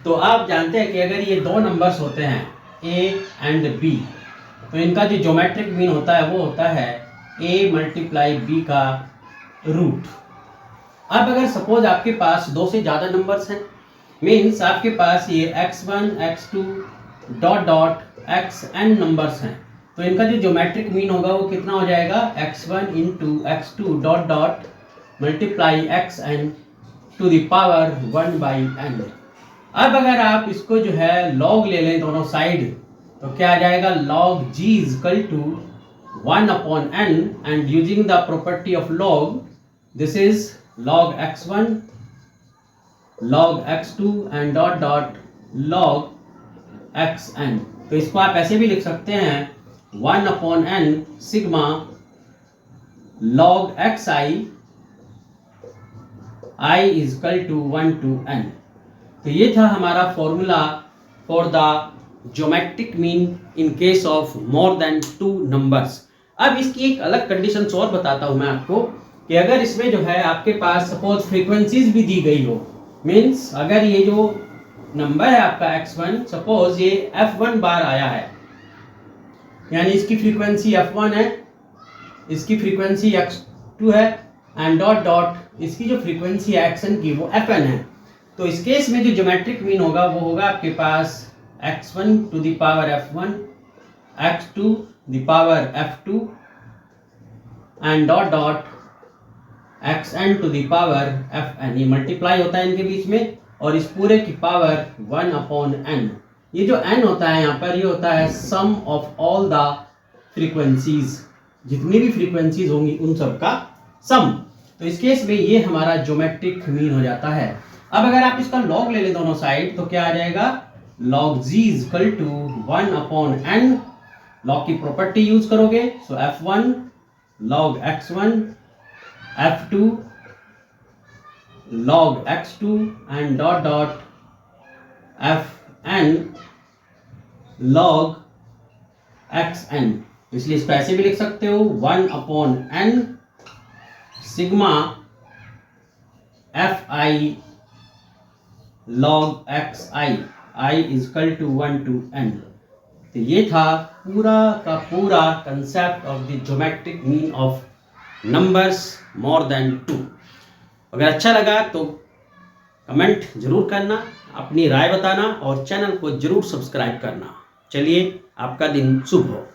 तो आप जानते हैं कि अगर ये दो नंबर्स होते हैं a एंड b, तो इनका जो ज्योमेट्रिक मीन होता है वो होता है a मल्टीप्लाई b का रूट। अब अगर सपोज आपके पास दो से ज़्यादा नंबर्स हैं, मीन्स आपके पास ये x1 x2 dot dot xn numbers हैं, तो इनका जो ज्योमेट्रिक मीन होगा वो कितना हो जाएगा, x1 into x2 dot dot multiply xn to the power 1/n। अब अगर आप इसको जो है लॉग ले लें दोनों साइड, तो क्या आ जाएगा, log g is equal to 1/n and using the property of log this is log x1 log x2 and dot dot log xn। तो इसको आप ऐसे भी लिख सकते हैं 1/n sigma log xi i is equal to 1 to n। तो ये था हमारा formula for the geometric mean in case of more than 2 numbers. अब इसकी एक अलग कंडीशंस और बताता हूं मैं आपको कि अगर इसमें जो है आपके पास सपोज फ्रीक्वेंसीज भी दी गई हो, मीन्स अगर ये जो नंबर है आपका x1, सपोज ये f1 बार आया है, यानी इसकी फ्रीक्वेंसी f1 है, इसकी फ्रीक्वेंसी x2 है एंड डॉट डॉट इसकी जो फ्रीक्वेंसी है xn की वो fn है। तो इस केस में जो ज्योमेट्रिक मीन होगा वो होगा आपके पास x1 to the power f1 x2 the power f2 and dot dot xn to the power fn। ये मल्टीप्लाई होता है इनके बीच में और इस पूरे की पावर 1/n। ये जो n होता है यहाँ पर, ये होता है सम ऑफ ऑल द फ्रीक्वेंसीज, जितनी भी फ्रीक्वेंसीज होंगी उन सब का सम। तो इस केस में ये हमारा ज्योमेट्रिक मीन हो जाता है। अब अगर आप इसका लॉग ले लें दोनों साइड, तो क्या आ जाएगा, log g is equal to 1/n। Log की प्रॉपर्टी यूज करोगे, so f1 log x1 f2 log x2 and dot dot fn log xn। इसलिए इसको ऐसे भी लिख सकते हो 1/n sigma fi log xi i is equal to 1 to n। तो ये था पूरा का पूरा concept of the geometric mean of numbers more than 2। अगर अच्छा लगा तो कमेंट जरूर करना, अपनी राय बताना और चैनल को जरूर सब्सक्राइब करना। चलिए, आपका दिन शुभ हो।